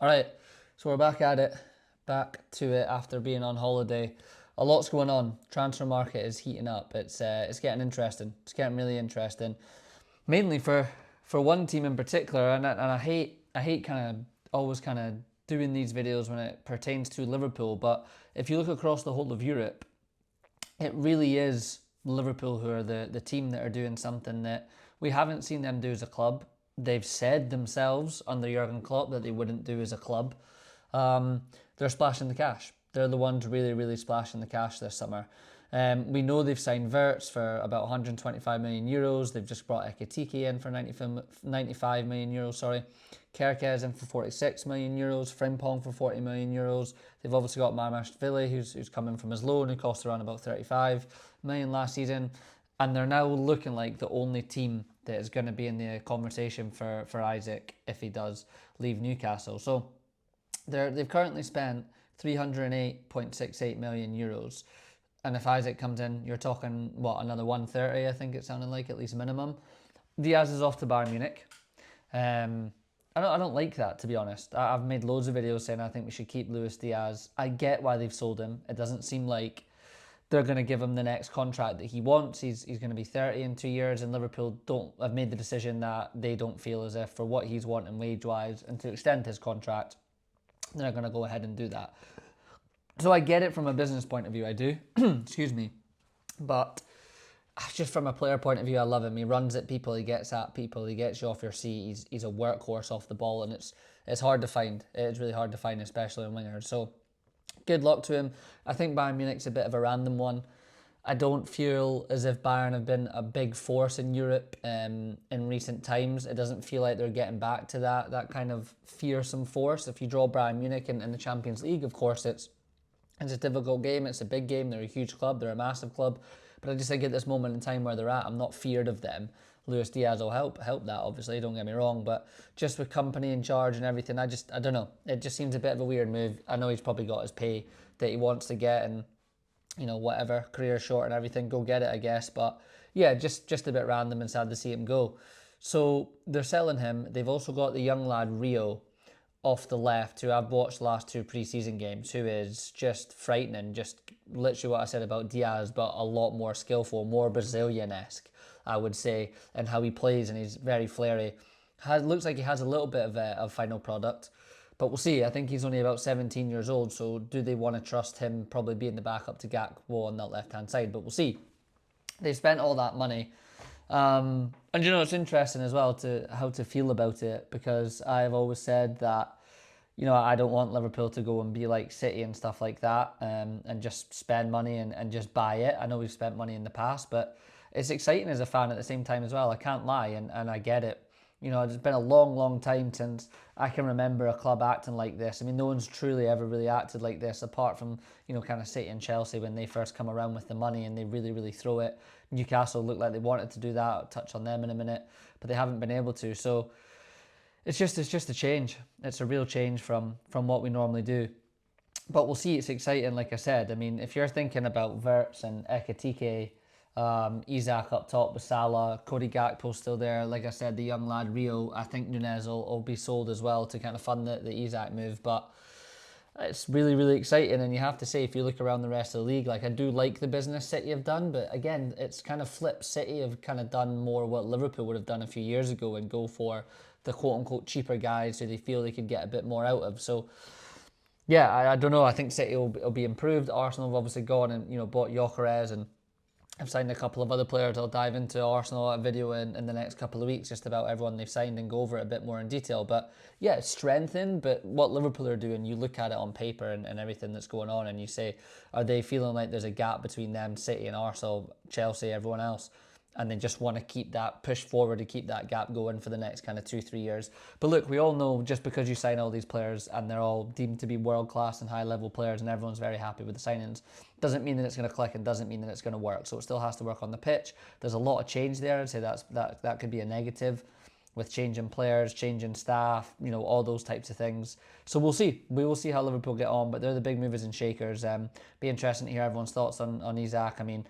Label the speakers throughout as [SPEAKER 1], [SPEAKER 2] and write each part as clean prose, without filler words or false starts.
[SPEAKER 1] All right, so we're back at it, back to it after being on holiday. A lot's going on. Transfer market is heating up. It's getting interesting. It's getting really interesting. Mainly for one team in particular, and I hate kind of always kind of doing these videos when it pertains to Liverpool. But if you look across the whole of Europe, it really is Liverpool who are the team that are doing something that we haven't seen them do as a club. They've said themselves under Jurgen Klopp that they wouldn't do as a club. They're splashing the cash. They're the ones really, really splashing the cash this summer. We know they've signed Verts for about 125 million euros. They've just brought Ekitike in for 95 million euros. Sorry, Kerkez in for 46 million euros. Frimpong for 40 million euros. They've obviously got Marmashvili, who's coming from his loan, who cost around about 35 million last season, and they're now looking like the only team that is going to be in the conversation for Isak if he does leave Newcastle. So they've currently spent 308.68 million euros. And if Isak comes in, you're talking, what, another 130, I think it sounded like, at least minimum. Diaz is off to Bayern Munich. I don't like that, to be honest. I've made loads of videos saying I think we should keep Luis Diaz. I get why they've sold him. It doesn't seem like they're going to give him the next contract that he wants. He's going to be 30 in 2 years, and Liverpool have made the decision that they don't feel as if for what he's wanting wage-wise and to extend his contract, they're going to go ahead and do that. So I get it from a business point of view, I do. Excuse me. But just from a player point of view, I love him. He runs at people, he gets at people, he gets you off your seat. He's a workhorse off the ball, and it's hard to find. It's really hard to find, especially in wingers. So good luck to him. I think Bayern Munich's a bit of a random one. I don't feel as if Bayern have been a big force in Europe in recent times. It doesn't feel like they're getting back to that kind of fearsome force. If you draw Bayern Munich in the Champions League, of course, it's a difficult game. It's a big game. They're a huge club. They're a massive club. But I just think at this moment in time where they're at, I'm not feared of them. Luis Diaz will help that, obviously, don't get me wrong. But just with company in charge and everything, I don't know. It just seems a bit of a weird move. I know he's probably got his pay that he wants to get and, whatever, career short and everything, go get it, I guess. But yeah, just a bit random and sad to see him go. So they're selling him. They've also got the young lad, Rio, off the left, who I've watched the last two pre-season games, who is just frightening, just literally what I said about Diaz, but a lot more skillful, more Brazilian-esque, I would say, and how he plays, and he's very flary. Looks like he has a little bit of final product, but we'll see. I think he's only about 17 years old, so do they want to trust him probably being the backup to Gakpo on that left-hand side? But we'll see. They've spent all that money. And it's interesting as well to how to feel about it, because I've always said that, I don't want Liverpool to go and be like City and stuff like that, and just spend money and just buy it. I know we've spent money in the past, but it's exciting as a fan at the same time as well. I can't lie, and I get it. It's been a long, long time since I can remember a club acting like this. I mean, no one's truly ever really acted like this, apart from, kind of City and Chelsea when they first come around with the money and they really, really throw it. Newcastle looked like they wanted to do that. I'll touch on them in a minute, but they haven't been able to. So it's just a change. It's a real change from what we normally do. But we'll see. It's exciting, like I said. I mean, if you're thinking about Verts and Ekitike, Isak up top with Salah, Cody Gakpo still there. Like I said, the young lad Rio, I think Nunez will be sold as well to kind of fund the Isak move. But it's really, really exciting, and you have to say, if you look around the rest of the league, like I do like the business City have done, but again, it's kind of flipped. City have kind of done more what Liverpool would have done a few years ago and go for the quote-unquote cheaper guys who they feel they could get a bit more out of. So yeah, I don't know. I think City will be improved. Arsenal have obviously gone and bought Gyökeres, and I've signed a couple of other players. I'll dive into Arsenal video in the next couple of weeks, just about everyone they've signed, and go over it a bit more in detail. But yeah, it's strengthened. But what Liverpool are doing, you look at it on paper and everything that's going on, and you say, are they feeling like there's a gap between them, City and Arsenal, Chelsea, everyone else? And they just want to keep that push forward to keep that gap going for the next kind of 2-3 years. But look, we all know just because you sign all these players and they're all deemed to be world-class and high-level players and everyone's very happy with the signings, doesn't mean that it's going to click and doesn't mean that it's going to work. So it still has to work on the pitch. There's a lot of change there. I'd say that could be a negative with changing players, changing staff, all those types of things. So we'll see. We will see how Liverpool get on, but they're the big movers and shakers. Be interesting to hear everyone's thoughts on Isak. I mean,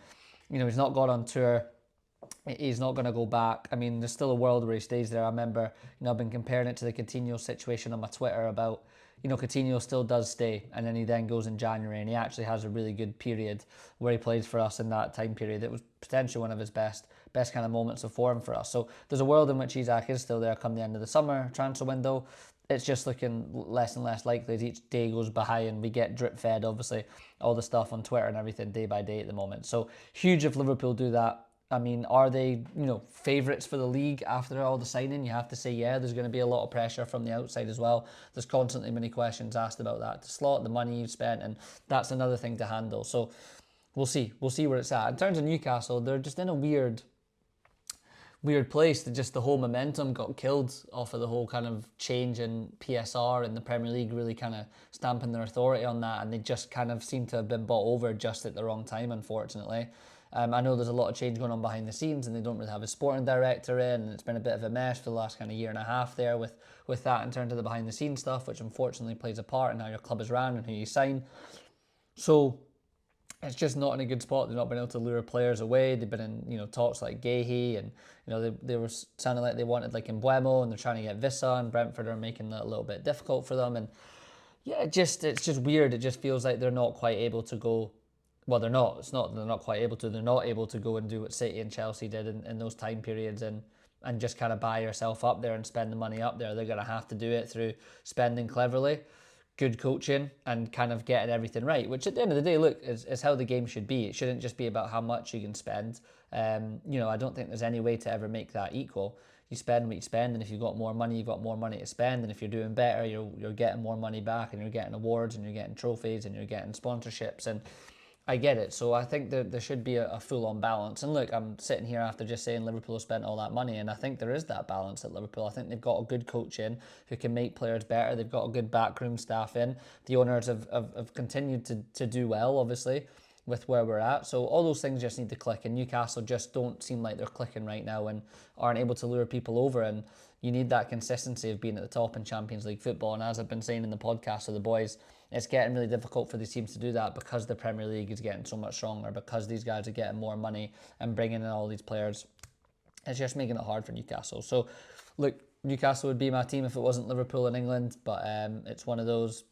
[SPEAKER 1] he's not gone on tour He's not going to go back. I mean, there's still a world where he stays there. I remember, I've been comparing it to the Coutinho situation on my Twitter about, Coutinho still does stay, and then he then goes in January, and he actually has a really good period where he plays for us in that time period. It was potentially one of his best kind of moments of form for us. So there's a world in which Isak is still there come the end of the summer transfer window. It's just looking less and less likely as each day goes by, and we get drip fed, obviously, all the stuff on Twitter and everything day by day at the moment. So huge if Liverpool do that. I mean, are they, favourites for the league after all the signing? You have to say, yeah, there's going to be a lot of pressure from the outside as well. There's constantly many questions asked about that. The slot, the money you've spent, and that's another thing to handle. So we'll see. We'll see where it's at. In terms of Newcastle, they're just in a weird place. That just the whole momentum got killed off of the whole kind of change in PSR and the Premier League really kind of stamping their authority on that, and they just kind of seem to have been bought over just at the wrong time, unfortunately. I know there's a lot of change going on behind the scenes, and they don't really have a sporting director in, and it's been a bit of a mess for the last kind of year and a half there with that in terms of the behind the scenes stuff, which unfortunately plays a part in how your club is ran and who you sign. So it's just not in a good spot. They've not been able to lure players away. They've been in talks like Gahey, and they were sounding like they wanted like Mbuemo, and they're trying to get Vissa, and Brentford are making it a little bit difficult for them. And yeah, it's just weird. It just feels like they're not quite able to go. Well, they're not. It's not they're not quite able to. They're not able to go and do what City and Chelsea did in those time periods, and just kind of buy yourself up there and spend the money up there. They're going to have to do it through spending cleverly, good coaching, and kind of getting everything right. Which at the end of the day, look, is how the game should be. It shouldn't just be about how much you can spend. I don't think there's any way to ever make that equal. You spend what you spend, and if you've got more money, you've got more money to spend. And if you're doing better, you're getting more money back, and you're getting awards, and you're getting trophies, and you're getting sponsorships. And I get it. So I think that there should be a full-on balance. And look, I'm sitting here after just saying Liverpool have spent all that money, and I think there is that balance at Liverpool. I think they've got a good coach in who can make players better. They've got a good backroom staff in. The owners have continued to do well, obviously, with where we're at. So all those things just need to click, and Newcastle just don't seem like they're clicking right now and aren't able to lure people over. And you need that consistency of being at the top in Champions League football. And as I've been saying in the podcast with the boys, it's getting really difficult for these teams to do that because the Premier League is getting so much stronger, because these guys are getting more money and bringing in all these players. It's just making it hard for Newcastle. So, look, Newcastle would be my team if it wasn't Liverpool in England, but it's one of those.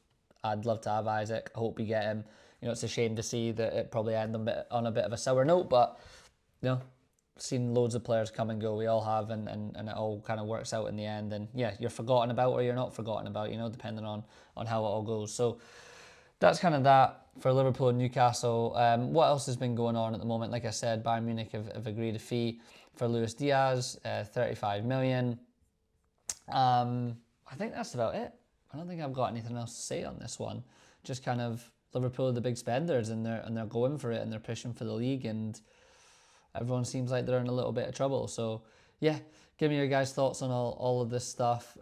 [SPEAKER 1] I'd love to have Isak. I hope we get him. It's a shame to see that it probably ended on a bit of a sour note, but seen loads of players come and go. We all have, and it all kind of works out in the end. And yeah, you're forgotten about or you're not forgotten about, depending on how it all goes. So that's kind of that for Liverpool and Newcastle. What else has been going on at the moment? Like I said, Bayern Munich have agreed a fee for Luis Diaz, 35 million. I think that's about it. I don't think I've got anything else to say on this one. Just kind of Liverpool are the big spenders, and they're going for it, and they're pushing for the league, and everyone seems like they're in a little bit of trouble. So yeah, give me your guys' thoughts on all of this stuff.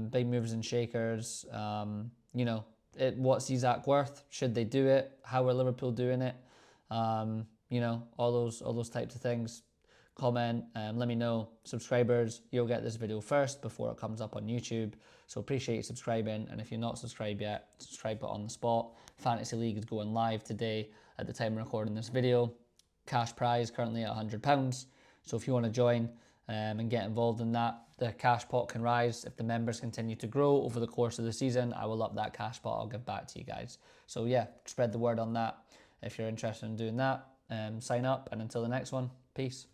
[SPEAKER 1] Big movers and shakers. What's Isak worth? Should they do it? How are Liverpool doing it? All those types of things. Comment, let me know. Subscribers, you'll get this video first before it comes up on YouTube. So appreciate you subscribing, and if you're not subscribed yet, subscribe on the spot. Fantasy League is going live today at the time of recording this video. Cash prize currently at £100. So if you want to join and get involved in that, the cash pot can rise. If the members continue to grow over the course of the season, I will up that cash pot. I'll give back to you guys. So yeah, spread the word on that if you're interested in doing that. Sign up, and until the next one, peace.